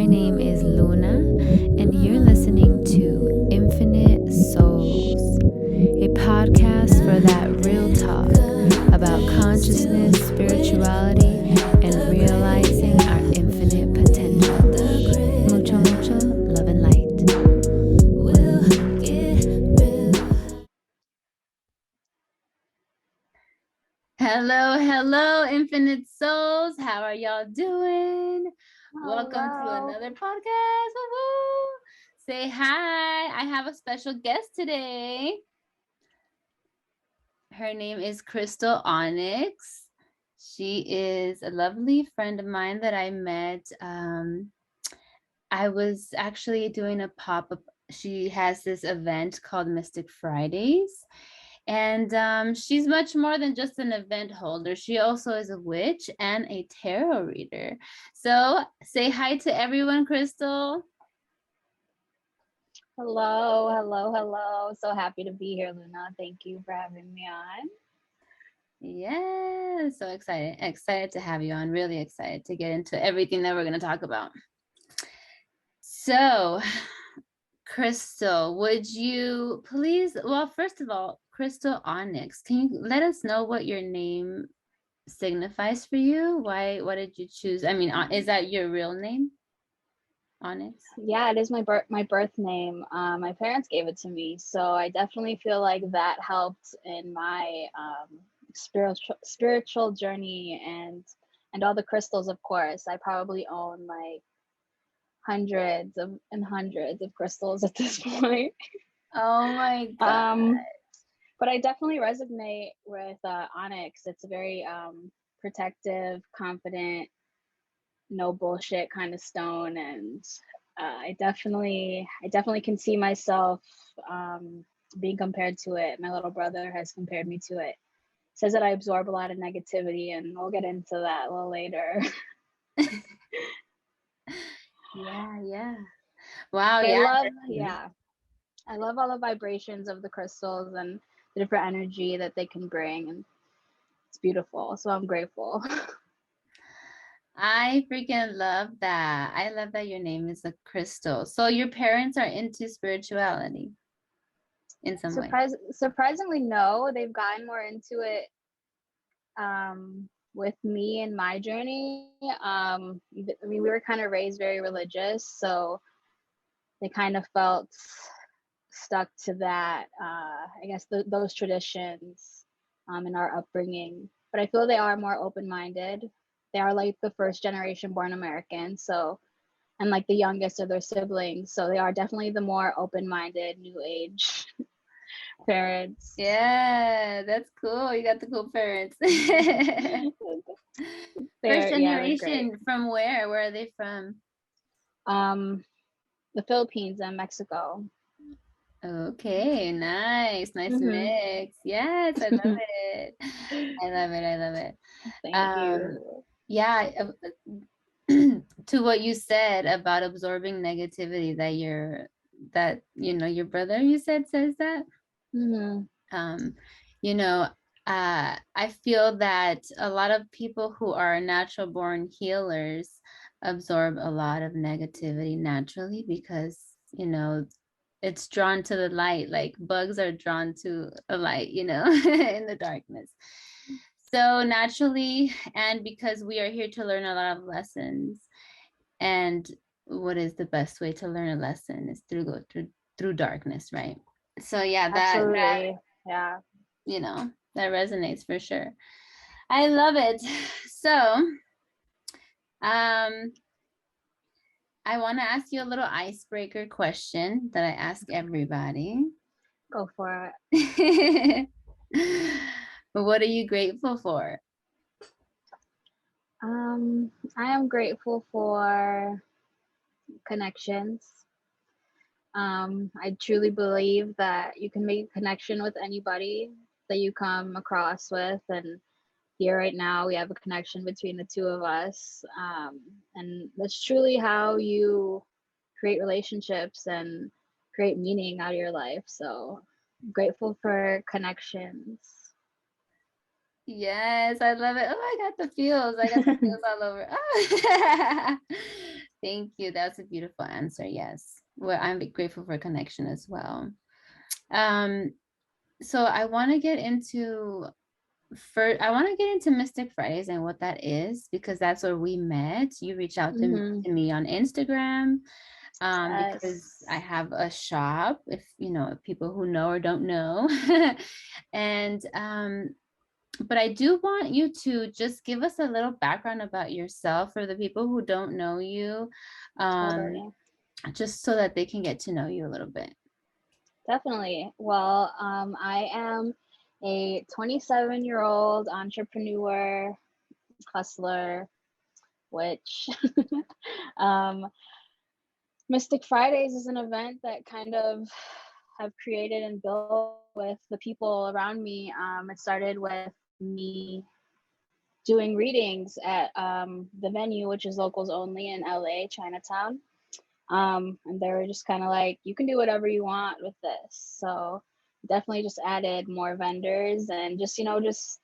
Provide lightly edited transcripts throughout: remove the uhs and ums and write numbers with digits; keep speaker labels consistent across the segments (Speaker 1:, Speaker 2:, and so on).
Speaker 1: name is Luna, and you're listening to Infinite Souls, a podcast for that real talk about consciousness, spirituality, and realizing our infinite potential. Mucho, mucho love and light. Hello, Infinite Souls. How are y'all doing? Welcome to another podcast. Woo-hoo. Say hi. I have a special guest today. Her name is Crystal Onyx. She is a lovely friend of mine that I met. I was actually doing a pop-up. She has this event called Mystic Fridays. And she's much more than just an event holder. She also is a witch and a tarot reader. So say hi to everyone, Crystal.
Speaker 2: Hello. So happy to be here, Luna. Thank you for having me on.
Speaker 1: Yeah, so excited to have you on. Really excited to get into everything that we're going to talk about. So, Crystal, would you please, well, first of all, Crystal Onyx, can you let us know what your name signifies for you? What did you choose? I mean, is that your real name, Onyx?
Speaker 2: Yeah, it is my birth name. My parents gave it to me, so I definitely feel like that helped in my spiritual journey and all the crystals. Of course, I probably own like hundreds of crystals at this point.
Speaker 1: Oh my God.
Speaker 2: But I definitely resonate with onyx. It's a very protective, confident, no bullshit kind of stone, and I definitely can see myself being compared to it. My little brother has compared me to it. Says that I absorb a lot of negativity, and we'll get into that a little later.
Speaker 1: Yeah. Wow.
Speaker 2: I love all the vibrations of the crystals and the different energy that they can bring, and it's beautiful. So I'm grateful.
Speaker 1: I freaking love that. I love that your name is a crystal. So your parents are into spirituality in some way.
Speaker 2: Surprisingly, no. They've gotten more into it with me and my journey. I mean, we were kind of raised very religious, so they kind of felt stuck to that. I guess those traditions in our upbringing. But I feel they are more open-minded. They are like the first generation born American, so and like the youngest of their siblings, so they are definitely the more open-minded, new age parents.
Speaker 1: Yeah, that's cool. You got the cool parents. First generation from where? Where are they from?
Speaker 2: The Philippines and Mexico.
Speaker 1: Okay, nice mix. Yes, I love it. I love it.
Speaker 2: Thank you.
Speaker 1: Yeah, to what you said about absorbing negativity, that your brother, you says that. You know, I feel that a lot of people who are natural born healers absorb a lot of negativity naturally because, it's drawn to the light, like bugs are drawn to a light, in the darkness. So naturally, and because we are here to learn a lot of lessons, and what is the best way to learn a lesson is through darkness, right? So yeah,
Speaker 2: yeah,
Speaker 1: that resonates for sure. I love it. So, I want to ask you a little icebreaker question that I ask everybody.
Speaker 2: Go for
Speaker 1: it. What are you grateful for?
Speaker 2: I am grateful for connections. I truly believe that you can make a connection with anybody that you come across with, and here right now we have a connection between the two of us, and that's truly how you create relationships and create meaning out of your life. So I'm grateful for connections.
Speaker 1: Yes, I love it. Oh, I got the feels all over. Oh. Thank you. That's a beautiful answer. Yes. Well, I'm grateful for connection as well. Um, so I want to get into Mystic Fridays and what that is because that's where we met. You reached out
Speaker 2: Mm-hmm.
Speaker 1: to me on Instagram because I
Speaker 2: Yes.
Speaker 1: have a shop, if you know, people who know or don't know. And but I do want you to just give us a little background about yourself for the people who don't know you, um,
Speaker 2: Totally.
Speaker 1: just so that they can get to know you a little bit.
Speaker 2: Definitely. Well, I am a 27-year-old entrepreneur, hustler, which um, Mystic Fridays is an event that kind of have created and built with the people around me. It started with me doing readings at the venue, which is locals only in LA, Chinatown. And they were just kind of like, you can do whatever you want with this. So definitely just added more vendors and just, just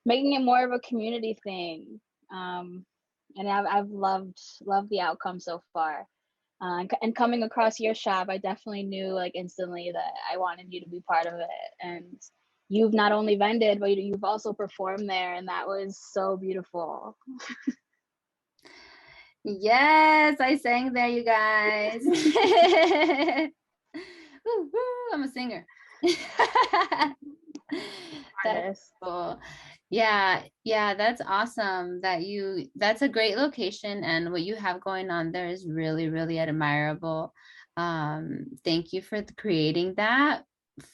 Speaker 2: making it more of a community thing. And I've loved the outcome so far. And coming across your shop, I definitely knew like instantly that I wanted you to be part of it. And you've not only vended, but you've also performed there, and that was so beautiful.
Speaker 1: Yes, I sang there, you guys. Woo, woo, I'm a singer. That's
Speaker 2: Artist.
Speaker 1: cool. Yeah, yeah, that's awesome that's a great location and what you have going on there is really, really admirable. Thank you for creating that,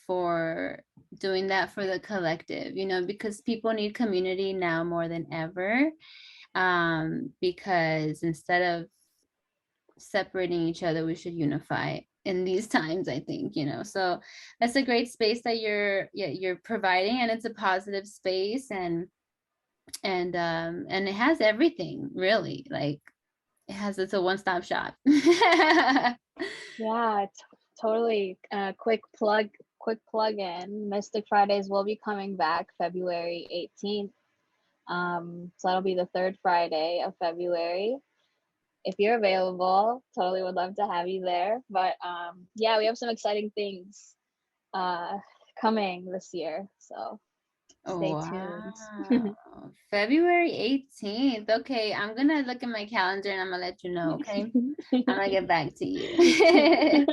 Speaker 1: for doing that for the collective, because people need community now more than ever. Because instead of separating each other, we should unify in these times, I think, so that's a great space that you're providing, and it's a positive space, and it has everything really, like it's a one-stop shop.
Speaker 2: Yeah, totally. Quick plug in. Mystic Fridays will be coming back February 18th. So that'll be the third Friday of February. If you're available, totally would love to have you there. But yeah, we have some exciting things uh coming this year. So stay tuned.
Speaker 1: Wow. February 18th. Okay, I'm gonna look at my calendar and I'm gonna let you know, okay? I'm gonna get back to you.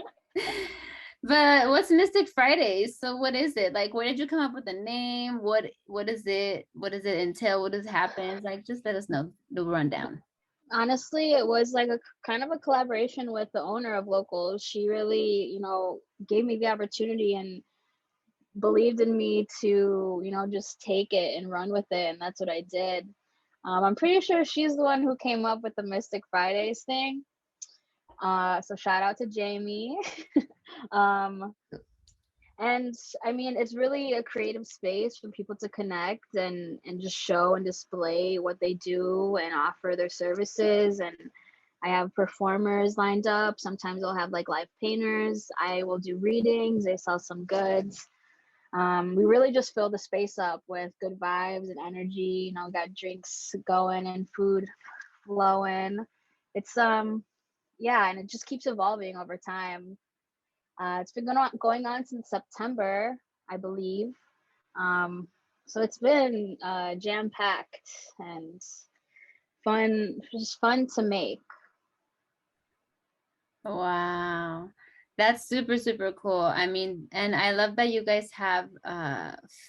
Speaker 1: But what's Mystic Fridays? So what is it? Like, where did you come up with the name? What is it? What does it entail? What does happen? Like, just let us know the rundown.
Speaker 2: Honestly, it was like a kind of a collaboration with the owner of Locals. She really, gave me the opportunity and believed in me to, just take it and run with it. And that's what I did. I'm pretty sure she's the one who came up with the Mystic Fridays thing. So shout out to Jamie. um, and I mean, it's really a creative space for people to connect and just show and display what they do and offer their services. And I have performers lined up. Sometimes I'll have like live painters. I will do readings. They sell some goods. We really just fill the space up with good vibes and energy. Got drinks going and food flowing. It's yeah, and it just keeps evolving over time. It's been going on since September, I believe. Um, so it's been jam packed and fun, just fun to make.
Speaker 1: Wow. That's super, super cool. I mean, and I love that you guys have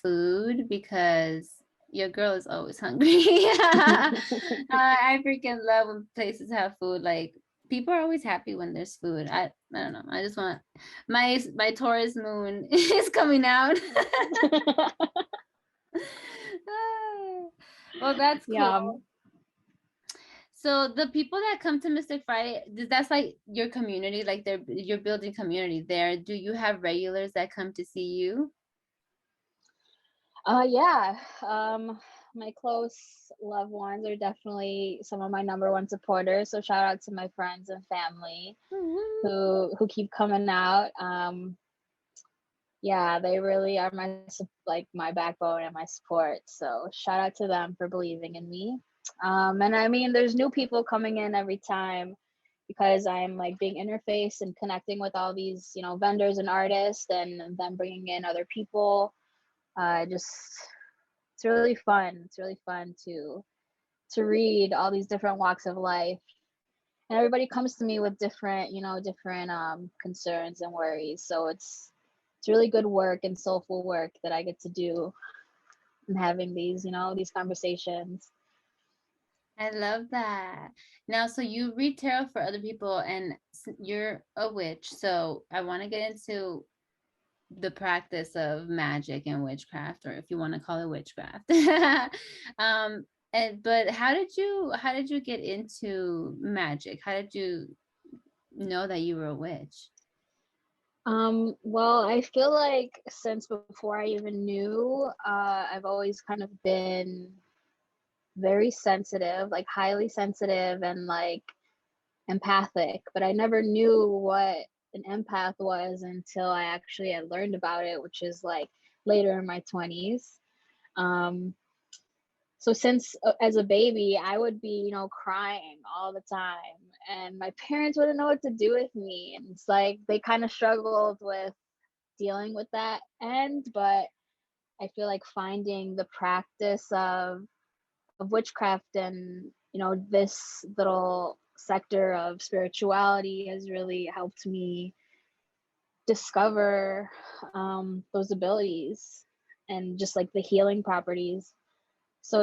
Speaker 1: food because your girl is always hungry. I freaking love when places have food. Like people are always happy when there's food. I don't know. I just want my Taurus moon is coming out. Well, that's
Speaker 2: Yeah,
Speaker 1: cool. So the people that come to Mystic Friday, that's like your community, like you're building community there. Do you have regulars that come to see you?
Speaker 2: yeah. My close loved ones are definitely some of my number one supporters. So shout out to my friends and family
Speaker 1: Mhm.
Speaker 2: who keep coming out. Yeah, they really are my backbone and my support. So shout out to them for believing in me. And I mean, there's new people coming in every time because I'm like being interfaced and connecting with all these, you know, vendors and artists, and then bringing in other people. Just it's really fun. It's really fun to read all these different walks of life, and everybody comes to me with different, you know, different concerns and worries. So it's really good work and soulful work that I get to do, and having these, you know, these conversations.
Speaker 1: I love that. Now, so you read tarot for other people, and you're a witch. So I want to get into the practice of magic and witchcraft, or if you want to call it witchcraft. um, but how did you get into magic? How did you know that you were a witch?
Speaker 2: Well, I feel like since before I even knew, I've always kind of been very sensitive, like highly sensitive and like empathic, but I never knew what an empath was until I actually had learned about it, which is like later in my 20s. Um, so since as a baby, I would be, you know, crying all the time, and my parents wouldn't know what to do with me. And it's like they kind of struggled with dealing with that end, but I feel like finding the practice of witchcraft and, you know, this little sector of spirituality has really helped me discover those abilities and just like the healing properties. So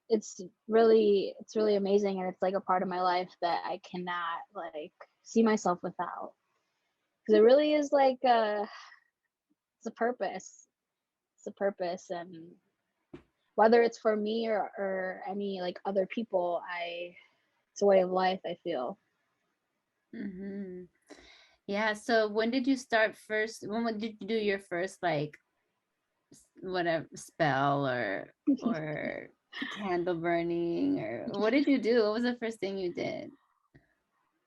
Speaker 2: it's really amazing, and it's like a part of my life that I cannot like see myself without, because it really is like it's a purpose. It's a purpose, and whether it's for me or any like other people, I it's a way of life, I feel.
Speaker 1: Mm-hmm. Yeah. So when did you start first? When did you do your first like whatever spell or candle burning, or what did you do? What was the first thing you did?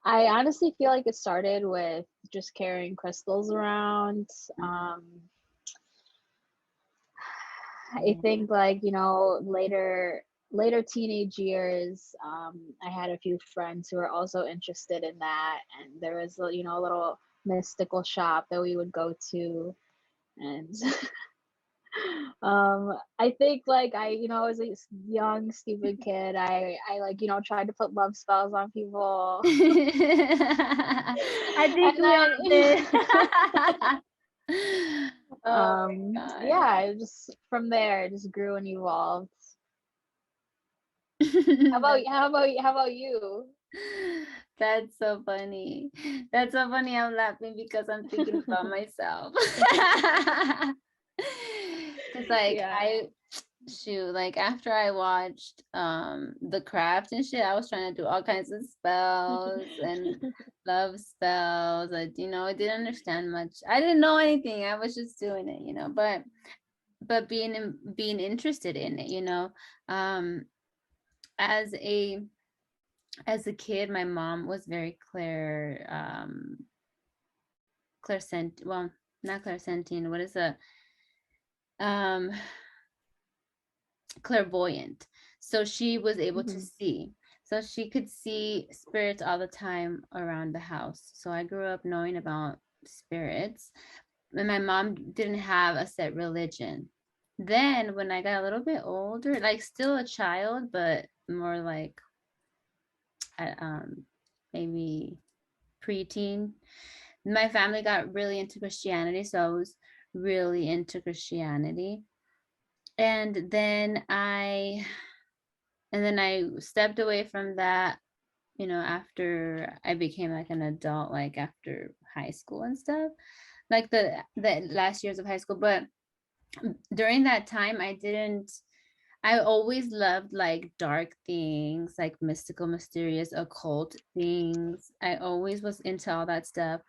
Speaker 2: I honestly feel like it started with just carrying crystals around.
Speaker 1: Mhm.
Speaker 2: I
Speaker 1: Yeah.
Speaker 2: think like, you know, later teenage years, I had a few friends who were also interested in that, and there was, you know, a little mystical shop that we would go to, and I think like I, you know, as a young stupid kid, I like, you know, tried to put love spells on people.
Speaker 1: I think
Speaker 2: And
Speaker 1: we all
Speaker 2: then
Speaker 1: did. Oh my
Speaker 2: yeah, it just from there it just grew and evolved.
Speaker 1: God.
Speaker 2: How about you?
Speaker 1: That's so funny. That's so funny. I'm laughing because I'm thinking about myself. Because like
Speaker 2: Yeah.
Speaker 1: I shoot, like after I watched The Craft and shit, I was trying to do all kinds of spells and love spells. I didn't understand much. I didn't know anything. I was just doing it, but being interested in it, um as a as a kid, my mom was very clairsentient. Well, not clairsentient. What is a um clairvoyant? So she was able to
Speaker 2: Hmm.
Speaker 1: see. So she could see spirits all the time around the house. So I grew up knowing about spirits, and my mom didn't have a set religion. Then when I got a little bit older, like still a child, but more like maybe preteen, my family got really into Christianity, so I was really into Christianity. And then I stepped away from that, after I became like an adult, like after high school and stuff, like the last years of high school. But during that time, I always loved like dark things, like mystical, mysterious, occult things. I always was into all that stuff.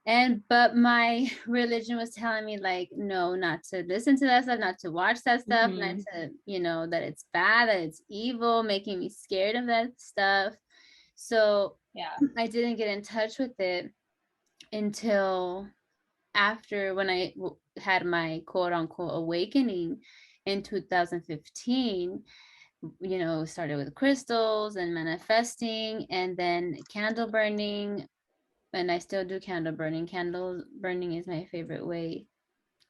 Speaker 1: But my religion was telling me like, no, not to listen to that stuff, not to watch that stuff, not
Speaker 2: Hmm.
Speaker 1: to, that it's bad, that it's evil, making me scared of that stuff. So
Speaker 2: Yeah.
Speaker 1: I didn't get in touch with it until after when had my quote unquote awakening in 2015. started with crystals and manifesting, and then candle burning. And I still do candle burning. Candle burning is my favorite way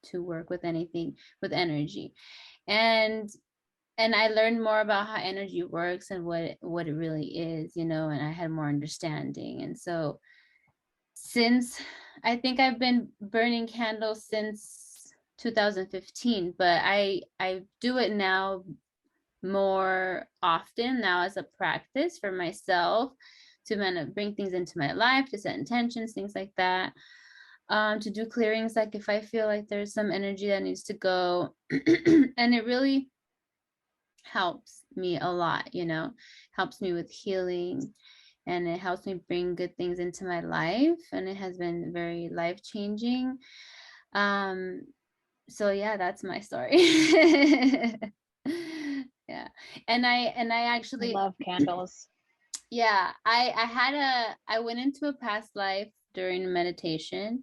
Speaker 1: to work with anything with energy. And I learned more about how energy works and what it really is, and I had more understanding. And so since I think I've been burning candles since 2015, but I do it now more often now as a practice for myself to kind of bring things into my life, to set intentions, things like that. To do clearings, like if I feel like there's some energy that needs to go, and it really helps me a lot, helps me with healing, and it helps me bring good things into my life, and it has been very life changing. Um, so yeah, that's my story. Yeah. And I
Speaker 2: I
Speaker 1: actually,
Speaker 2: love candles.
Speaker 1: yeah, I went into a past life during meditation,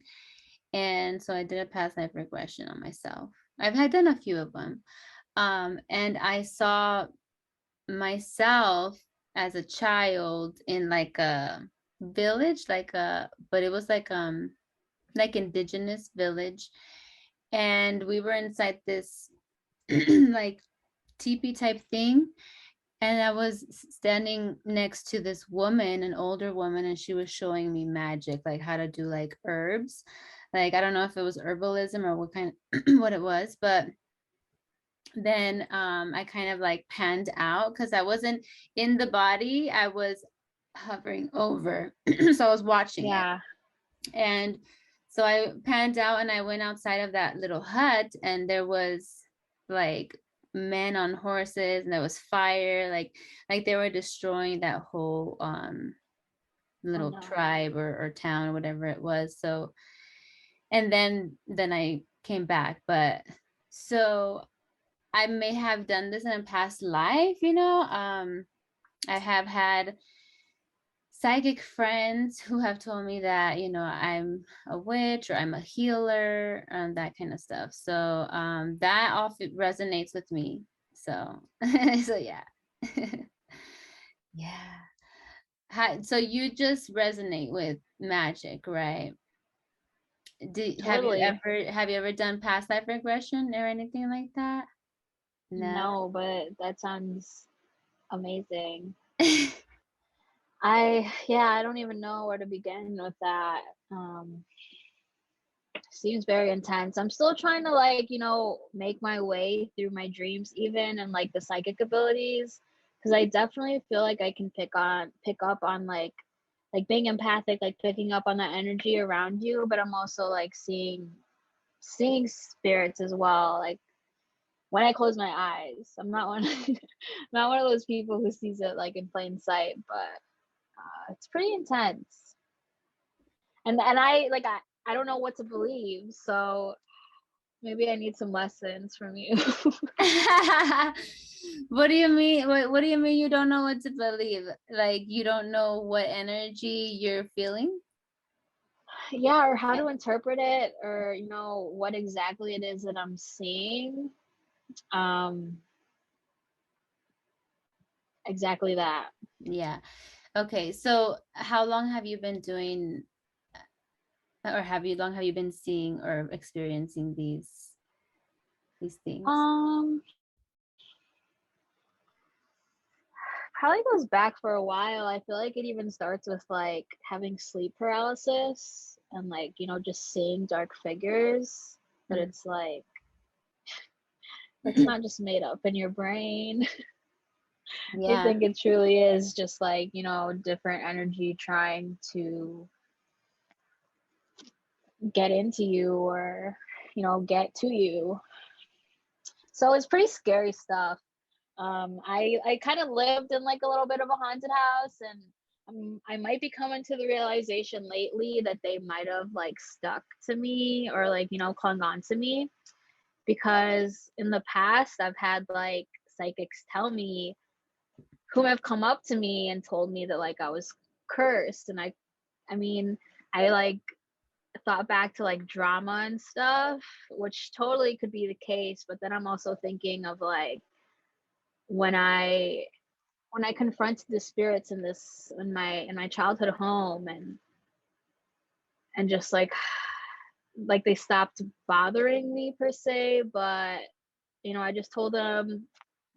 Speaker 1: and so I did a past life regression on myself. I've had done a few of them. And I saw myself as a child in like a village, but it was like indigenous village, and we were inside this like teepee type thing, and I was standing next to this woman, an older woman, and she was showing me magic, like how to do like herbs. Like I don't know if it was herbalism or what kind what it was, but then I kind of like panned out because I wasn't in the body, I was hovering over. So I was watching it.
Speaker 2: Yeah.
Speaker 1: And so I panned out and I went outside of that little hut, and there was like men on horses, and there was fire, like they were destroying that whole
Speaker 2: Oh
Speaker 1: little
Speaker 2: no.
Speaker 1: tribe or town or whatever it was. So and then I came back. But so I may have done this in a past life, I have had psychic friends who have told me that, I'm a witch or I'm a healer and that kind of stuff. So that often resonates with me. So so yeah. Yeah. So you just resonate with magic, right? Have you
Speaker 2: Totally.
Speaker 1: ever done past life regression or anything like that? No.
Speaker 2: No, but that sounds amazing. I don't even know where to begin with that. Seems very intense. I'm still trying to like, make my way through my dreams even and like the psychic abilities because I definitely feel like I can pick up on like being empathic, like picking up on that energy around you, but I'm also like seeing spirits as well. Like when I close my eyes, I'm not one not one of those people who sees it like in plain sight, but it's pretty intense. And I don't know what to believe, so maybe I need some lessons from you.
Speaker 1: What do you mean? What do you mean you don't know what to believe? Like you don't know what energy you're feeling?
Speaker 2: Yeah, or how to interpret it, or what exactly it is that I'm seeing. Um, exactly that.
Speaker 1: Yeah. Okay. So how long have you been doing, or long have you been seeing or experiencing these things?
Speaker 2: Um, Probably goes back for a while. I feel like it even starts with like having sleep paralysis and like, just seeing dark figures. But
Speaker 1: Mm.
Speaker 2: it's like it's not just made up in your brain. I
Speaker 1: Yeah.
Speaker 2: think it truly is just like, different energy trying to get into you or, get to you. So it's pretty scary stuff. I kind of lived in like a little bit of a haunted house, and I might be coming to the realization lately that they might have like stuck to me or like clung on to me because in the past I've had like psychics tell me who have come up to me and told me that like I was cursed, and I mean I like thought back to like drama and stuff, which totally could be the case, but then I'm also thinking of like when I confronted the spirits in this in my childhood home, and just like they stopped bothering me per se, but I just told them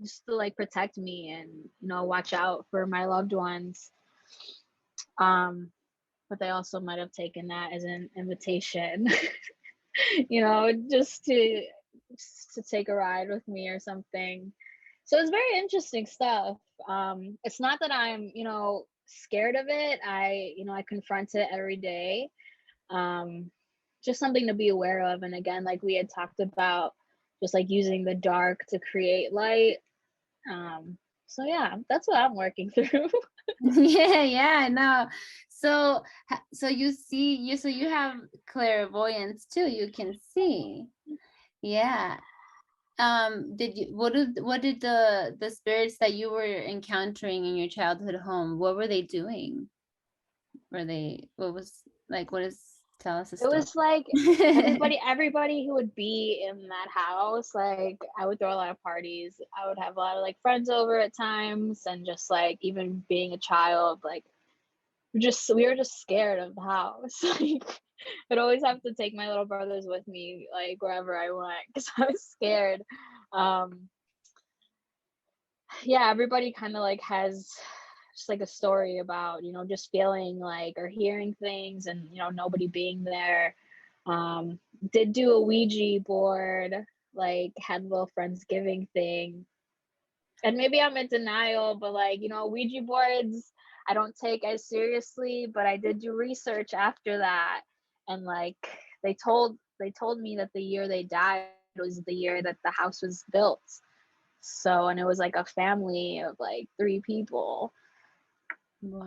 Speaker 2: just to like protect me and watch out for my loved ones. Um, but they also might have taken that as an invitation, just to take a ride with me or something. So it's very interesting stuff. It's not that I'm, scared of it. I confront it every day. Um, just something to be aware of. And again, like we had talked about, just like using the dark to create light. So yeah, that's what I'm working through.
Speaker 1: Yeah, yeah, no. So so you see, so you have clairvoyance too. You can see. Yeah. Did you what did the spirits that you were encountering in your childhood home, what were they doing? Were they, what was, like, what is, tell us a
Speaker 2: It
Speaker 1: story.
Speaker 2: was like everybody who would be in that house, like I would throw a lot of parties. I would have a lot of like friends over at times, and just like even being a child, like we were just scared of the house. Like I'd always have to take my little brothers with me, like wherever I went, because I was scared. Um, yeah, everybody kind of like has just like a story about just feeling like or hearing things, and nobody being there. um did do a Ouija board, like had a little friendsgiving thing. And maybe I'm in denial, but like Ouija boards I don't take as seriously, but I did do research after that. And like they told me that the year they died was the year that the house was built. So, and it was like a family of like 3 people.
Speaker 1: Wow.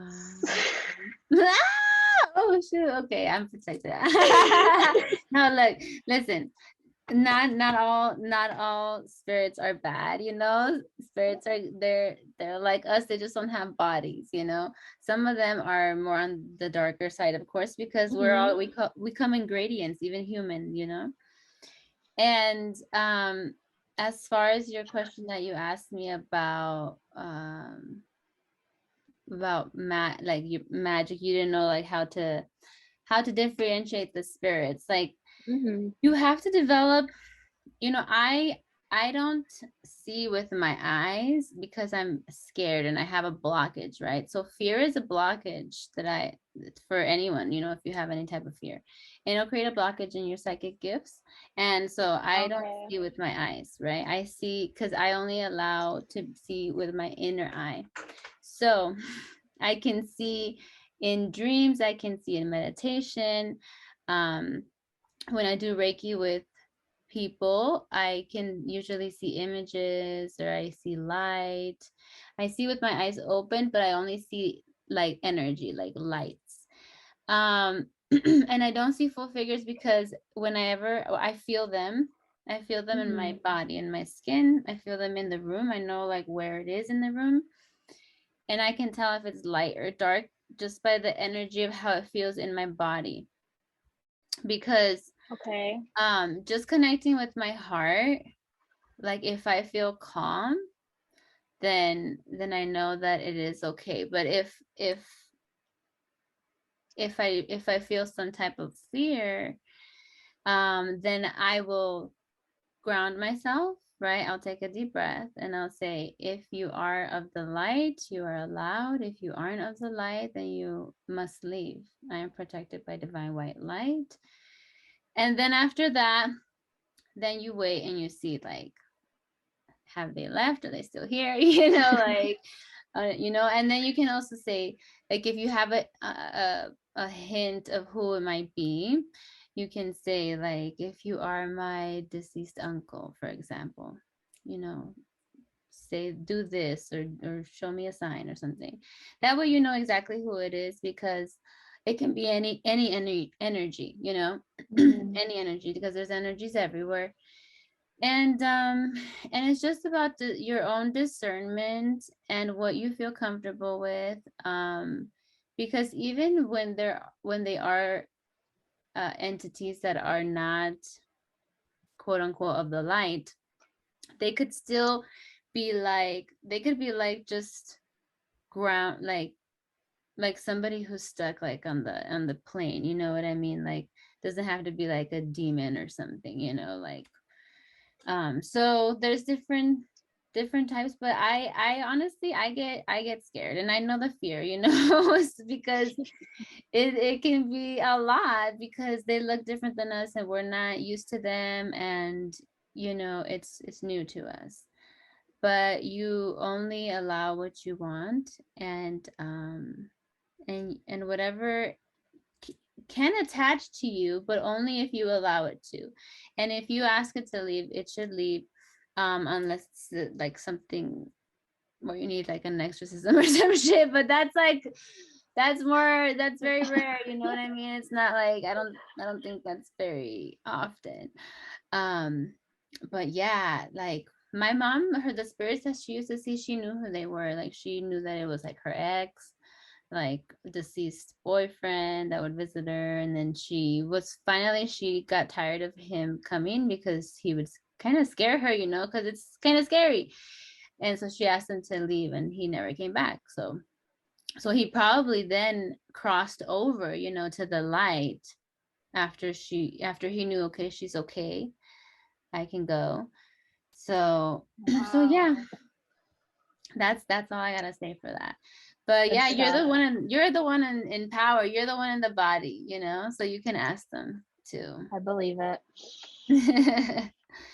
Speaker 1: Oh shoot. Okay, I'm protected. No, look, listen. Not all spirits are bad, spirits are, they're like us, they just don't have bodies. Some of them are more on the darker side, of course, because
Speaker 2: Hmm.
Speaker 1: we come in gradients, even human. And as far as your question that you asked me about like your magic, you didn't know like how to differentiate the spirits, like
Speaker 2: Hmm.
Speaker 1: you have to develop. I don't see with my eyes because I'm scared and I have a blockage, right? So fear is a blockage for anyone, if you have any type of fear, and it'll create a blockage in your psychic gifts. And so I don't
Speaker 2: Okay.
Speaker 1: see with my eyes, right? I see because I only allow to see with my inner eye. So I can see in dreams, I can see in meditation. Um, when I do Reiki with people, I can usually see images or I see light. I see with my eyes open, but I only see like energy, like lights. And I don't see full figures because whenever I feel them, I feel them in
Speaker 2: Hmm.
Speaker 1: my body, in my skin. I feel them in the room. I know like where it is in the room. And I can tell if it's light or dark just by the energy of how it feels in my body. Because
Speaker 2: Okay.
Speaker 1: just connecting with my heart, like if I feel calm, then I know that it is okay. But if I feel some type of fear, then I will ground myself, right? I'll take a deep breath and I'll say, if you are of the light, you are allowed. If you aren't of the light, then you must leave. I am protected by divine white light. And then after that, then you wait and you see, like, have they left? Are they still here? Like, and then you can also say, like, if you have a hint of who it might be, you can say, like, if you are my deceased uncle, for example, you know, say, do this, or show me a sign or something. That way you know exactly who it is, because it can be any energy,
Speaker 2: Hmm.
Speaker 1: any energy, because there's energies everywhere. And it's just about your own discernment and what you feel comfortable with, because even when they are entities that are not quote unquote of the light, they could still be like, they could be like just ground, like somebody who's stuck like on the plane, you know what I mean? Like, doesn't have to be like a demon or something, you know, like so there's different types, but I honestly I get scared, and I know the fear, you know, it's because it can be a lot because they look different than us and we're not used to them, and you know it's new to us. But you only allow what you want, and whatever can attach to you, but only if you allow it to. And if you ask it to leave, it should leave, unless it's like something where you need like an exorcism or some shit. But that's like, that's very rare. You know what I mean? It's not like, I don't think that's very often. Um, but yeah, like my mom, the spirits that she used to see, she knew who they were. Like she knew that it was like her ex, like deceased boyfriend that would visit her, and then she got tired of him coming because he would kind of scare her, you know, because it's kind of scary. And so she asked him to leave, and he never came back. So he probably then crossed over, you know, to the light after he knew, okay, she's okay, I can go. So so yeah,
Speaker 2: Wow.
Speaker 1: that's all I gotta say for that. But
Speaker 2: Good
Speaker 1: yeah,
Speaker 2: stuff.
Speaker 1: you're the one in power. You're the one in the body, you know, so you can ask them too.
Speaker 2: I believe it.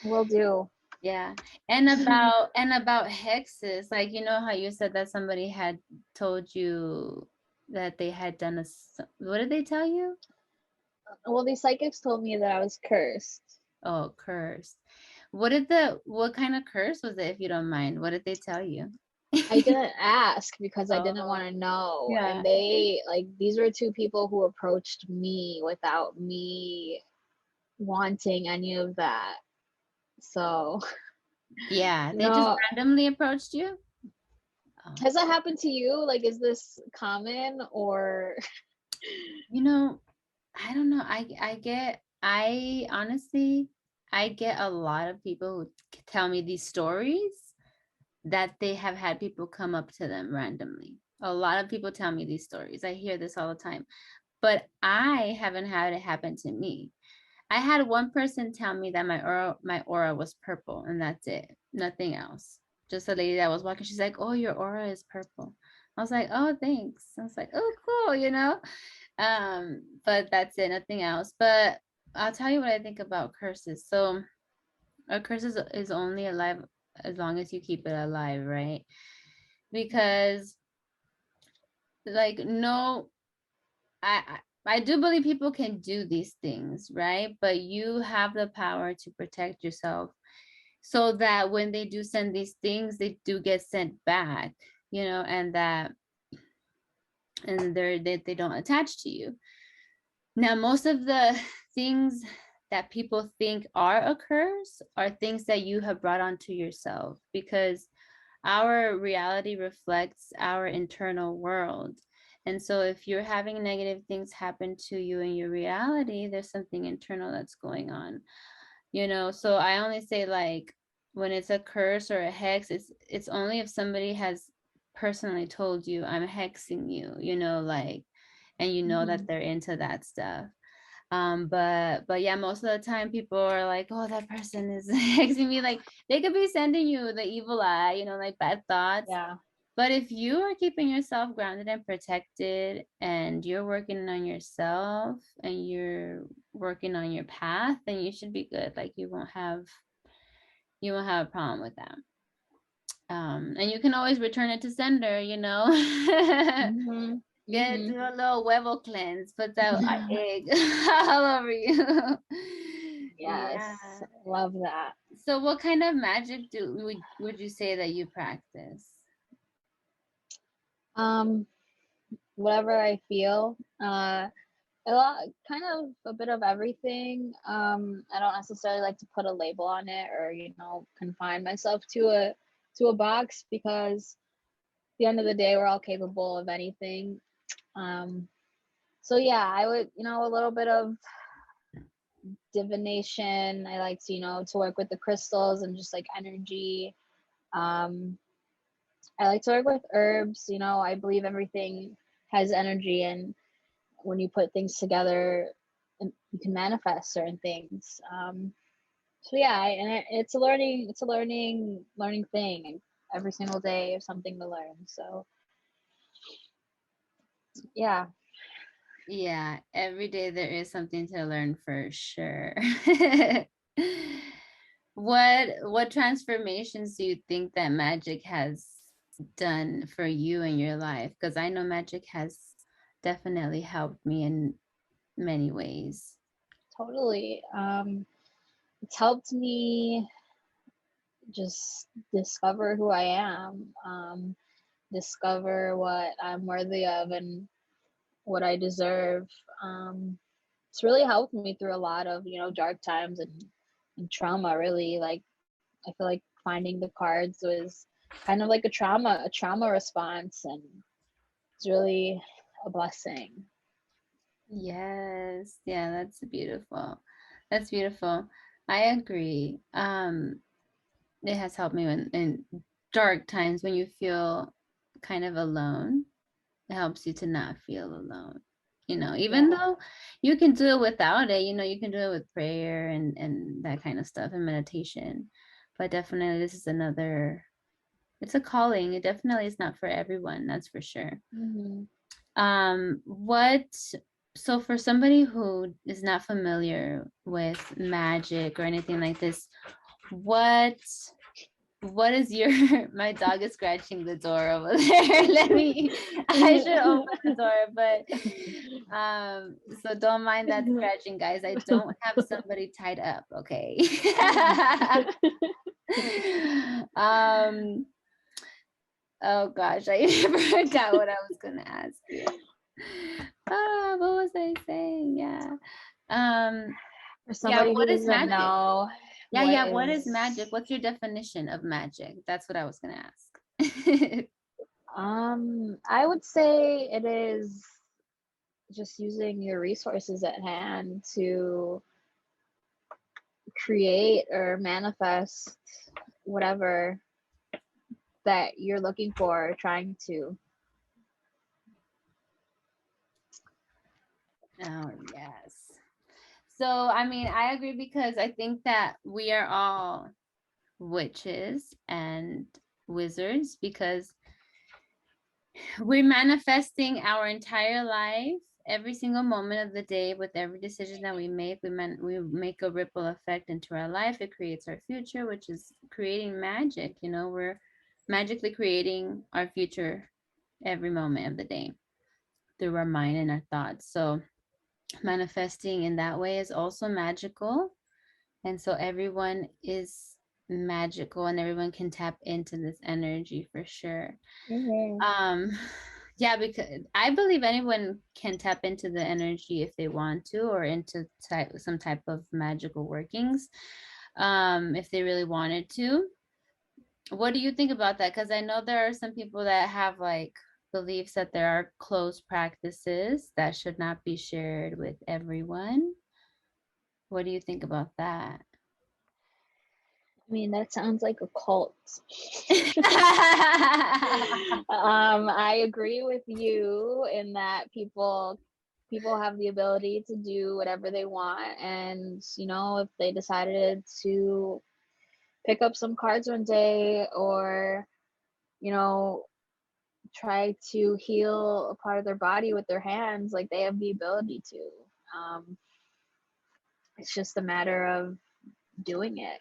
Speaker 2: Will do.
Speaker 1: Yeah. And about hexes, like, you know how you said that somebody had told you that they had done what did they tell you?
Speaker 2: Well, these psychics told me that I was cursed.
Speaker 1: Oh, curse. What kind of curse was it, if you don't mind? What did they tell you?
Speaker 2: I didn't ask because I didn't want
Speaker 1: Oh,
Speaker 2: to know. And
Speaker 1: yeah.
Speaker 2: they, like, these were two people who approached me without me wanting any of that. So,
Speaker 1: Yeah, they just
Speaker 2: no.
Speaker 1: randomly approached you? Oh.
Speaker 2: Has that happened to you? Like, is this common or?
Speaker 1: You know, I don't know. I honestly, I get a lot of people who tell me these stories that they have had people come up to them randomly. A lot of people tell me these stories. I hear this all the time, but I haven't had it happen to me. I had one person tell me that my aura was purple, and that's it. Nothing else. Just a lady that was walking. She's like, "Oh, your aura is purple." I was like, "Oh, thanks." I was like, "Oh, cool," you know. But that's it, nothing else. But I'll tell you what I think about curses. So a curse is only alive as long as you keep it alive, right? Because like no, I do believe people can do these things, right? But you have the power to protect yourself so that when they do send these things, they do get sent back, you know, and they don't attach to you. Now, most of the things that people think are a curse are things that you have brought onto yourself, because our reality reflects our internal world. And so if you're having negative things happen to you in your reality, there's something internal that's going on, you know. So I only say, like, when it's a curse or a hex, it's only if somebody has personally told you, I'm hexing you, you know, like, and you know that
Speaker 2: Mhm.
Speaker 1: they're into that stuff. But yeah, most of the time people are like, oh, that person is hexing me. Like, they could be sending you the evil eye, you know, like bad thoughts.
Speaker 2: Yeah.
Speaker 1: But if you are keeping yourself grounded and protected, and you're working on yourself, and you're working on your path, then you should be good. Like, you won't have a problem with that. And you can always return it to sender, you know.
Speaker 2: Mhm.
Speaker 1: Get
Speaker 2: Mhm.
Speaker 1: do a little huevo cleanse, put that egg all over you. Yeah.
Speaker 2: Yes. Love that.
Speaker 1: So what kind of magic would you say that you practice?
Speaker 2: Um, Whatever I feel. A lot, kind of a bit of everything. I don't necessarily like to put a label on it or, confine myself to a box, because at the end of the day, we're all capable of anything. Um, so yeah, I would, a little bit of divination. I like to, to work with the crystals and just like energy. Um, I like to work with herbs. You know, I believe everything has energy, and when you put things together, you can manifest certain things. So yeah, it's a learning thing. Every single day, there's something to learn. So yeah,
Speaker 1: Yeah, every day there is something to learn for sure. What transformations do you think that magic has done for you in your life? Because I know magic has definitely helped me in many ways.
Speaker 2: totally. It's helped me just discover who I am, discover what I'm worthy of and what I deserve. It's really helped me through a lot of, dark times and trauma, really. Like, I feel like finding the cards was kind of like a trauma response, and it's really a blessing.
Speaker 1: Yes, yeah, that's beautiful. That's beautiful. I agree. It has helped me in dark times when you feel kind of alone. It helps you to not feel alone. Even
Speaker 2: Yeah.
Speaker 1: though you can do it without it, you can do it with prayer and that kind of stuff and meditation. But definitely this is it's a calling. It definitely is not for everyone, that's for sure.
Speaker 2: Hmm.
Speaker 1: What so for somebody who is not familiar with magic or anything like this, what what is your my dog is scratching the door over there. I should open the door, but so don't mind that scratching, guys. I don't have somebody tied up, okay? um oh gosh, I forgot what I was gonna ask you. What was I saying? Yeah. Um
Speaker 2: For
Speaker 1: yeah,
Speaker 2: somebody who
Speaker 1: what is
Speaker 2: doesn't
Speaker 1: magic?
Speaker 2: know
Speaker 1: Yeah,
Speaker 2: what
Speaker 1: yeah, what is
Speaker 2: is,
Speaker 1: magic? What's your definition of magic? That's what I was gonna ask.
Speaker 2: I would say it is just using your resources at hand to create or manifest whatever that you're looking for, trying to.
Speaker 1: Oh, yes. So, I mean, I agree because I think that we are all witches and wizards because we're manifesting our entire life every single moment of the day with every decision that we make. We make a ripple effect into our life. It creates our future, which is creating magic. We're magically creating our future every moment of the day through our mind and our thoughts. So manifesting in that way is also magical. And so everyone is magical and everyone can tap into this energy for sure.
Speaker 2: Mm-hmm.
Speaker 1: Um, yeah, because I believe anyone can tap into the energy if they want to, or into some type of magical workings, if they really wanted to. What do you think about that? Because I know there are some people that have like beliefs that there are closed practices that should not be shared with everyone. What do you think about that?
Speaker 2: I mean, that sounds like a cult. I agree with you in that people have the ability to do whatever they want, and if they decided to pick up some cards one day, or you know try to heal a part of their body with their hands, like, they have the ability to. um, it's just a matter of doing it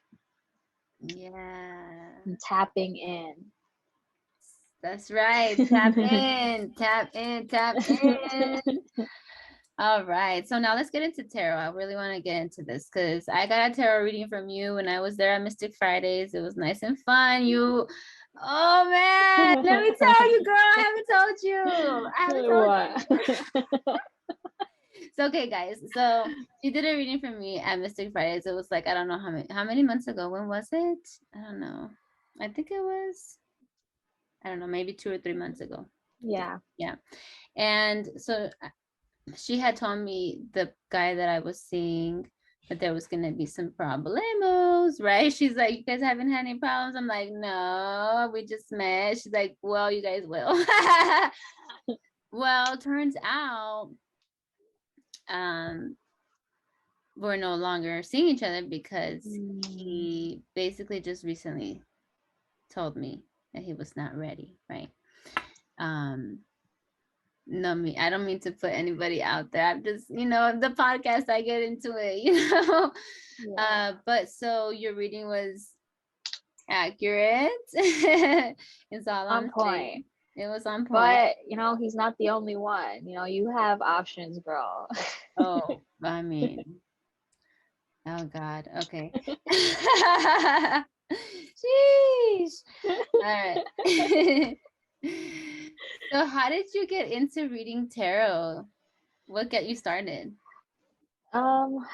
Speaker 1: Yeah,
Speaker 2: and tapping in.
Speaker 1: that's right. Tap in, tap in, tap in. All right. So now let's get into tarot. I really want to get into this because I got a tarot reading from you when I was there at Mystic Fridays. It was nice and fun. Oh man, let me tell you, girl, I haven't told you. I haven't told
Speaker 2: What?
Speaker 1: you. So okay, guys. So she did a reading for me at Mystic Fridays. It was like I don't know how many months ago. When was it? I don't know. I think it was, I don't know, maybe 2 or 3 months ago.
Speaker 2: Yeah.
Speaker 1: Yeah. And so she had told me the guy that I was seeing but there was gonna be some problemos, right? She's like, you guys haven't had any problems? I'm like, no, we just met. She's like, well, you guys will. Well, turns out we're no longer seeing each other because he basically just recently told me that he was not ready, right? No, I don't mean to put anybody out there. I'm just, the podcast, I get into it,
Speaker 2: Yeah.
Speaker 1: But so your reading was accurate. It's all
Speaker 2: On
Speaker 1: I'm saying.
Speaker 2: point.
Speaker 1: It was on point.
Speaker 2: But he's not the only one. You have options, girl.
Speaker 1: Oh, I mean, oh God. Okay. Sheesh. All right. So how did you get into reading tarot? What got you started?
Speaker 2: um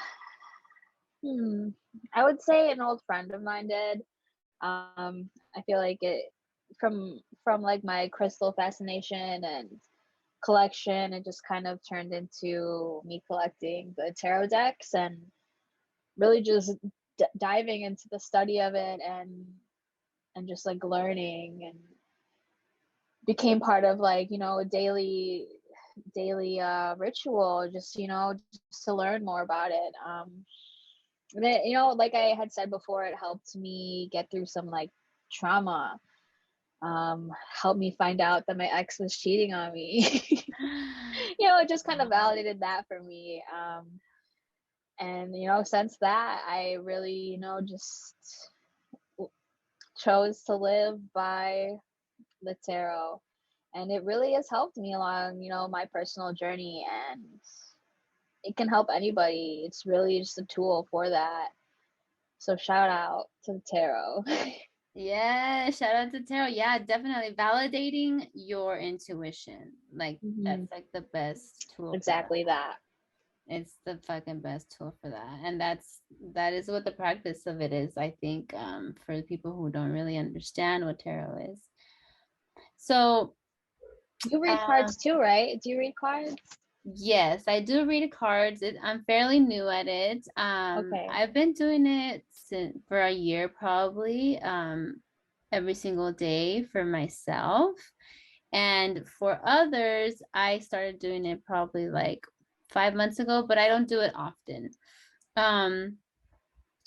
Speaker 2: I would say an old friend of mine did. I feel like it from like my crystal fascination and collection, it just kind of turned into me collecting the tarot decks and really just diving into the study of it, and just like learning, and became part of like a daily ritual, just just to learn more about it. And then, like I had said before, it helped me get through some like trauma, helped me find out that my ex was cheating on me. It just kind of validated that for me. And since that, I really just chose to live by the tarot, and it really has helped me along my personal journey, and it can help anybody. It's really just a tool for that. So shout out to the tarot.
Speaker 1: Yeah, shout out to tarot. Yeah, definitely validating your intuition. Like that's like the best tool for
Speaker 2: Exactly that.
Speaker 1: It's the fucking best tool for that. And that is what the practice of it is, I think, for the people who don't really understand what tarot is. So
Speaker 2: You read cards too, right? Do you read cards?
Speaker 1: yes, I do read cards. I'm fairly new at it.
Speaker 2: Okay.
Speaker 1: I've been doing it for a year probably, every single day for myself. And for others, I started doing it probably like 5 months ago, but I don't do it often. Um,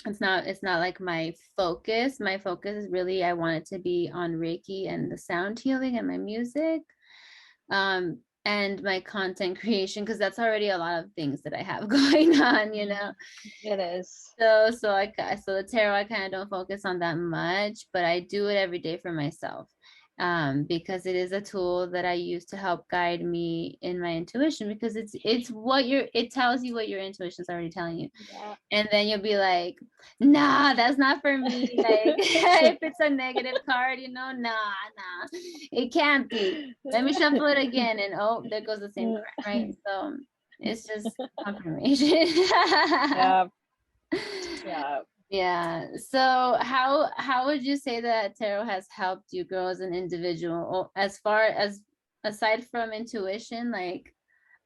Speaker 1: it's not like my focus. My focus is really, I want it to be on Reiki and the sound healing and my music. And my content creation, because that's already a lot of things that I have going on,
Speaker 2: It is.
Speaker 1: So the tarot, I kind of don't focus on that much, but I do it every day for myself, because it is a tool that I use to help guide me in my intuition, because it tells you what your intuition is already telling you.
Speaker 2: Yeah.
Speaker 1: And then you'll be like, nah, that's not for me. Like if it's a negative card, nah, it can't be. Let me shuffle it again, and oh, there goes the same card, right? So it's just confirmation.
Speaker 2: Yeah. Yeah.
Speaker 1: Yeah. So how would you say that tarot has helped you grow as an individual, as far as aside from intuition, like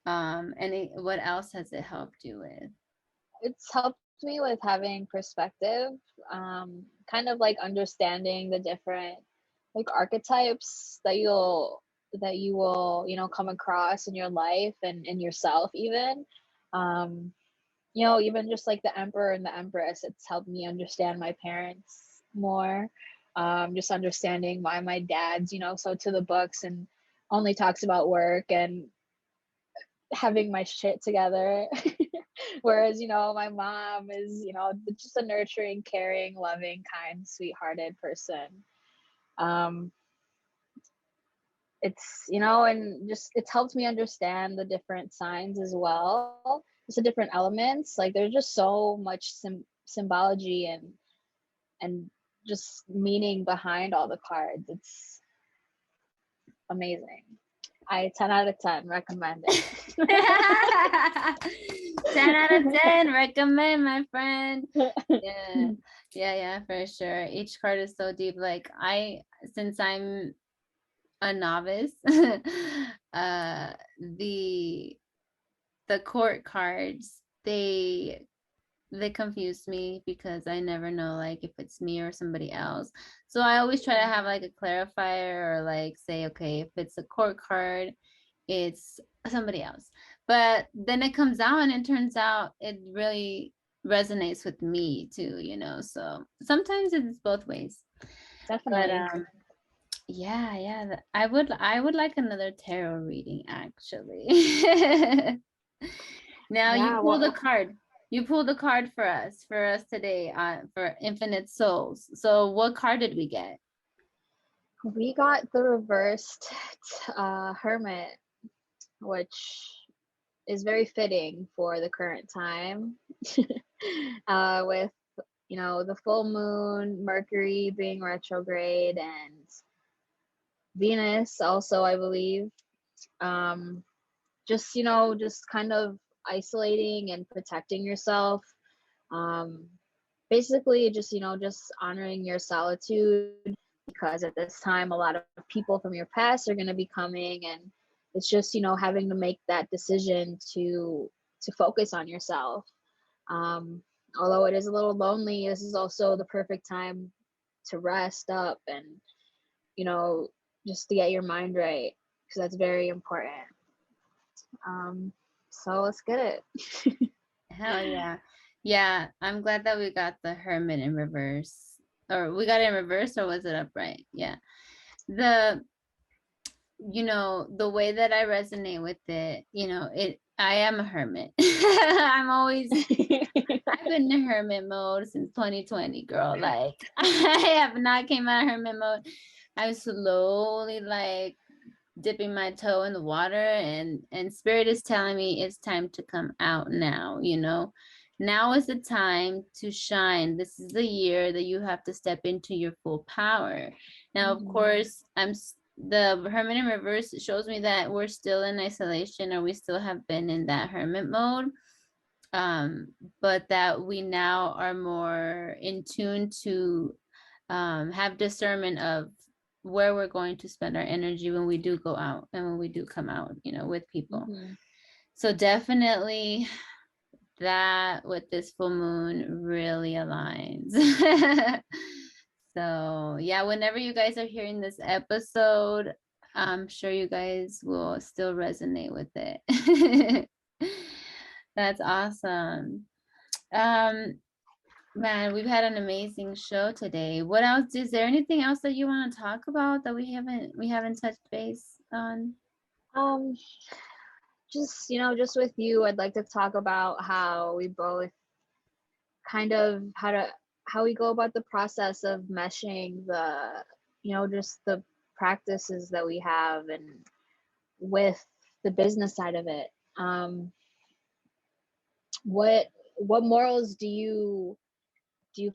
Speaker 1: what else has it helped you with?
Speaker 2: It's helped me with having perspective, kind of like understanding the different like archetypes that you will come across in your life and in yourself even. um Even just like the emperor and the empress, it's helped me understand my parents more. Just understanding why my dad's so to the books and only talks about work and having my shit together. Whereas my mom is just a nurturing, caring, loving, kind, sweethearted person. um it's and just it's helped me understand the different signs as well, just the different elements. Like there's just so much symbology and just meaning behind all the cards. It's amazing. I 10 out of 10 recommend it.
Speaker 1: 10 out of 10 recommend, my friend. Yeah, for sure. Each card is so deep. Like since I'm a novice, the court cards, they they confuse me because I never know like if it's me or somebody else. So I always try to have like a clarifier or like say, okay, if it's a court card, it's somebody else. But then it comes out and it turns out it really resonates with me too, you know. So sometimes it's both ways. But
Speaker 2: Definitely.
Speaker 1: yeah, yeah. I would like another tarot reading actually. Now you
Speaker 2: Yeah,
Speaker 1: pulled a
Speaker 2: well,
Speaker 1: card. You pulled a card for us today for Infinite Souls. So what card did we get?
Speaker 2: we got the reversed Hermit, which is very fitting for the current time. With, you know, the full moon, Mercury being retrograde, and Venus also, I believe. Um, just, you know, just kind of isolating and protecting yourself. Um, Basically, just, you know, just honoring your solitude, because at this time, a lot of people from your past are going to be coming, and it's just, you know, having to make that decision to focus on yourself. Um, Although it is a little lonely, this is also the perfect time to rest up and, you know, just to get your mind right, because that's very important. Um, so let's get it.
Speaker 1: Hell yeah. Yeah, I'm glad that we got the Hermit in reverse. Or we got it in reverse or was it upright? Yeah. The the way that I resonate with it, I am a hermit. I've been in hermit mode since 2020, girl. Like I have not came out of hermit mode. I'm slowly like dipping my toe in the water and spirit is telling me it's time to come out now. Now is the time to shine. This is the year that you have to step into your full power. Now, of
Speaker 2: Mhm.
Speaker 1: course, the hermit in reverse shows me that we're still in isolation or we still have been in that hermit mode, um, but that we now are more in tune to have discernment of where we're going to spend our energy when we do go out and when we do come out, with people.
Speaker 2: Mhm.
Speaker 1: So definitely that with this full moon really aligns. So yeah, whenever you guys are hearing this episode, I'm sure you guys will still resonate with it. That's awesome. Um, Man, we've had an amazing show today. What else? Is there anything else that you want to talk about that we haven't touched base on?
Speaker 2: Um, just, you know, just with you, I'd like to talk about how we both kind of how we go about the process of meshing the, you know, just the practices that we have and with the business side of it. Um, what what morals do you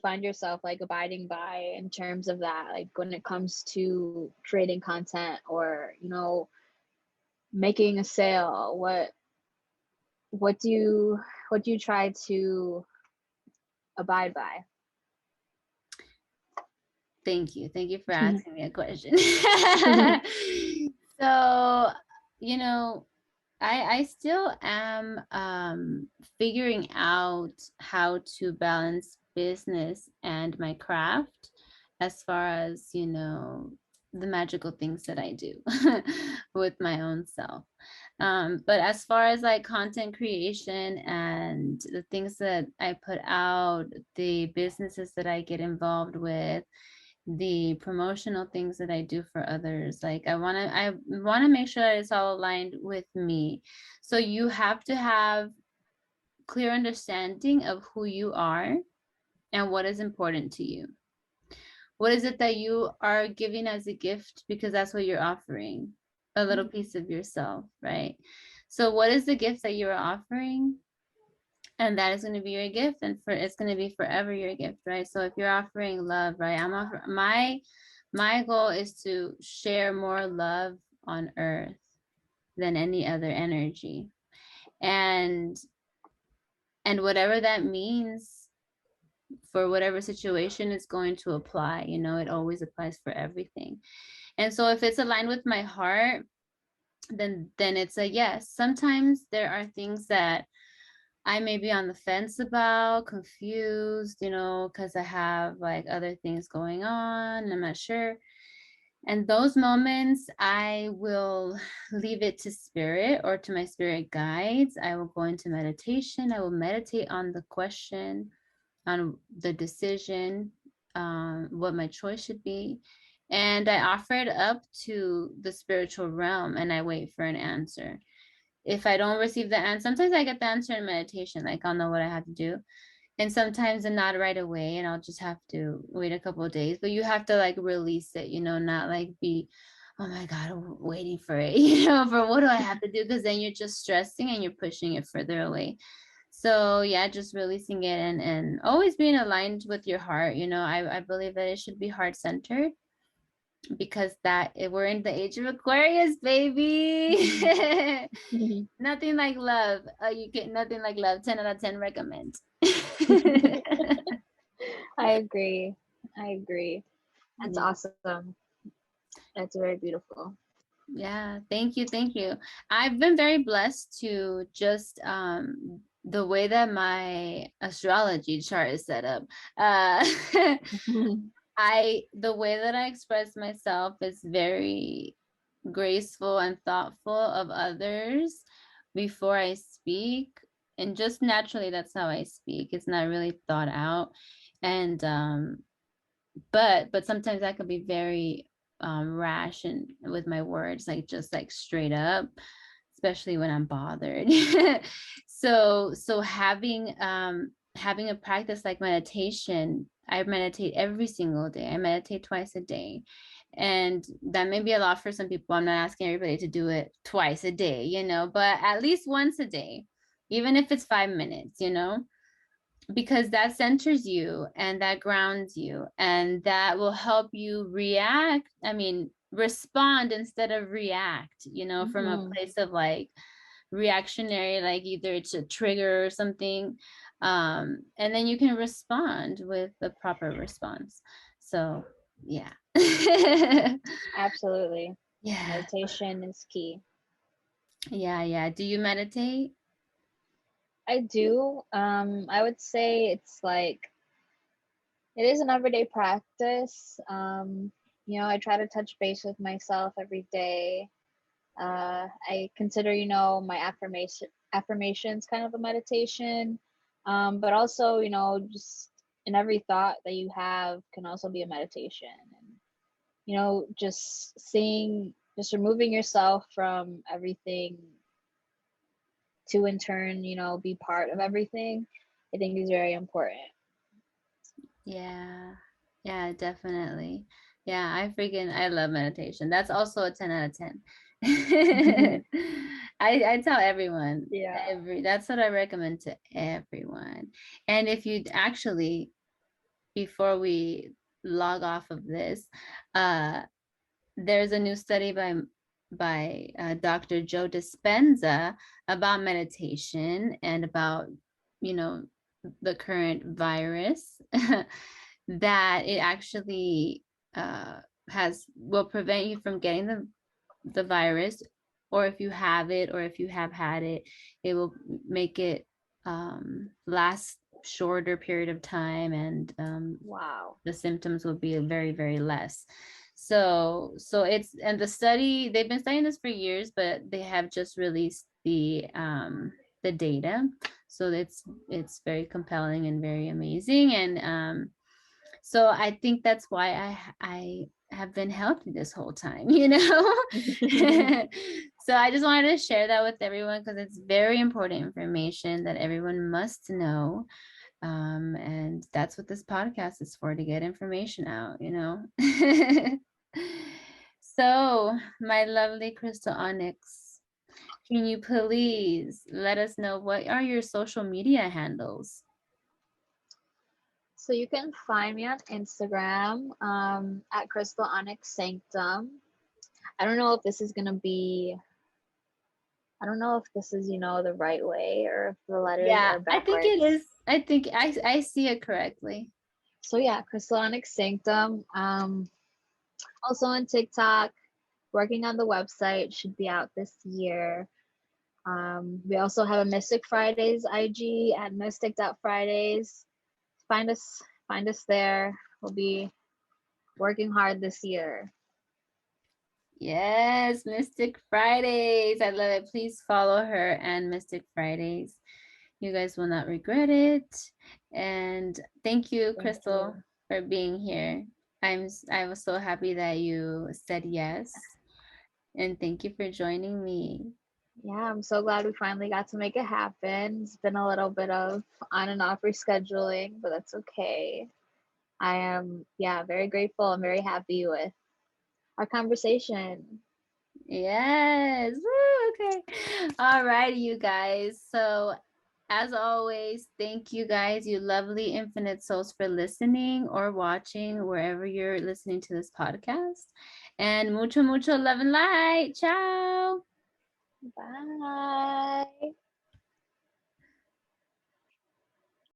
Speaker 2: find yourself like abiding by in terms of that, like when it comes to creating content or, you know, making a sale? What do you what do you try to abide by?
Speaker 1: Thank you. Thank you for asking me a question. So, you know, I still am figuring out how to balance business and my craft as far as, the magical things that I do with my own self. But as far as like content creation and the things that I put out, the businesses that I get involved with, the promotional things that I do for others. Like I want to make sure that it's all aligned with me. So you have to have clear understanding of who you are and what is important to you. What is it that you are giving as a gift because that's what you're offering? A little piece of yourself, right? So what is the gift that you're offering? And that is going to be your gift and it's going to be forever your gift, right? So if you're offering love, right, my goal is to share more love on earth than any other energy, and whatever that means for whatever situation is going to apply. It always applies for everything. And so if it's aligned with my heart, then it's a yes. Sometimes there are things that I may be on the fence about, confused, because I have like other things going on, and I'm not sure. And those moments, I will leave it to spirit or to my spirit guides. I will go into meditation. I will meditate on the question, on the decision, what my choice should be. And I offer it up to the spiritual realm and I wait for an answer. If I don't receive the answer, sometimes I get the answer in meditation, like I'll know what I have to do. And sometimes and not right away, and I'll just have to wait a couple of days. But you have to like release it, not like be, oh my God, I'm waiting for it, for what do I have to do? Because then you're just stressing and you're pushing it further away. So yeah, just releasing it and always being aligned with your heart. I believe that it should be heart centered because we're in the age of Aquarius, baby. Nothing like love. You get nothing like love. 10 out of 10 recommend.
Speaker 2: I agree. I agree. That's
Speaker 1: Yeah.
Speaker 2: awesome. That's very beautiful.
Speaker 1: Yeah, thank you, thank you. I've been very blessed to just the way that my astrology chart is set up. Uh the way that I express myself is very graceful and thoughtful of others before I speak. And just naturally, that's how I speak. It's not really thought out. And but sometimes I could be very rash and with my words, like just like straight up, especially when I'm bothered. So having a practice like meditation, I meditate every single day. I meditate twice a day. And that may be a lot for some people. I'm not asking everybody to do it twice a day, but at least once a day, even if it's 5 minutes, because that centers you and that grounds you and that will help you respond instead of react, from a place of like reactionary, like either it's a trigger or something, and then you can respond with the proper response. So yeah.
Speaker 2: Absolutely.
Speaker 1: Yeah,
Speaker 2: Meditation is key.
Speaker 1: yeah, do you meditate?
Speaker 2: I do. I would say it's like it is an everyday practice. I try to touch base with myself every day. I consider, my affirmations kind of a meditation. But also, just in every thought that you have can also be a meditation. And, just removing yourself from everything to in turn, be part of everything, I think is very important.
Speaker 1: Yeah. Yeah, definitely. Yeah, I love meditation. That's also a 10 out of 10. I tell everyone,
Speaker 2: Yeah.
Speaker 1: that's what I recommend to everyone. And if you actually, before we log off of this, uh there's a new study by Dr. Joe Dispenza about meditation and about, you know, the current virus that it actually will prevent you from getting the virus, or if you have it, or if you have had it, it will make it last shorter period of time, and
Speaker 2: Wow.
Speaker 1: the symptoms will be very, very less. So it's, and the study, they've been studying this for years, but they have just released the data. So it's very compelling and very amazing. And so I think that's why I have been healthy this whole time, So I just wanted to share that with everyone because it's very important information that everyone must know. And that's what this podcast is for, to get information out. So, my lovely Crystal Onyx, can you please let us know what are your social media handles?
Speaker 2: So you can find me on Instagram at Crystal Onyx Sanctum. I don't know if this is gonna be. I don't know if this is the right way or if the letters
Speaker 1: Yeah,
Speaker 2: are
Speaker 1: I think it
Speaker 2: backwards.
Speaker 1: is. I think I see it correctly.
Speaker 2: So yeah, Crystal Onyx Sanctum. Also on TikTok. Working on the website, should be out this year. We also have a Mystic Fridays IG at mystic.fridays. Find us, find us there. We'll be working hard this year.
Speaker 1: Yes, Mystic Fridays. I love it. Please follow her and Mystic Fridays. You guys will not regret it. And thank you,
Speaker 2: Thank
Speaker 1: Crystal,
Speaker 2: you.
Speaker 1: for being here. I was so happy that you said yes. And thank you for joining me.
Speaker 2: Yeah, I'm so glad we finally got to make it happen. It's been a little bit of on and off rescheduling, but that's okay. I am, yeah, very grateful and very happy with our conversation.
Speaker 1: Yes. Woo, okay. All righty, you guys. So, as always, thank you guys, you lovely infinite souls, for listening or watching wherever you're listening to this podcast. And mucho, mucho love and light. Ciao.
Speaker 2: Bye.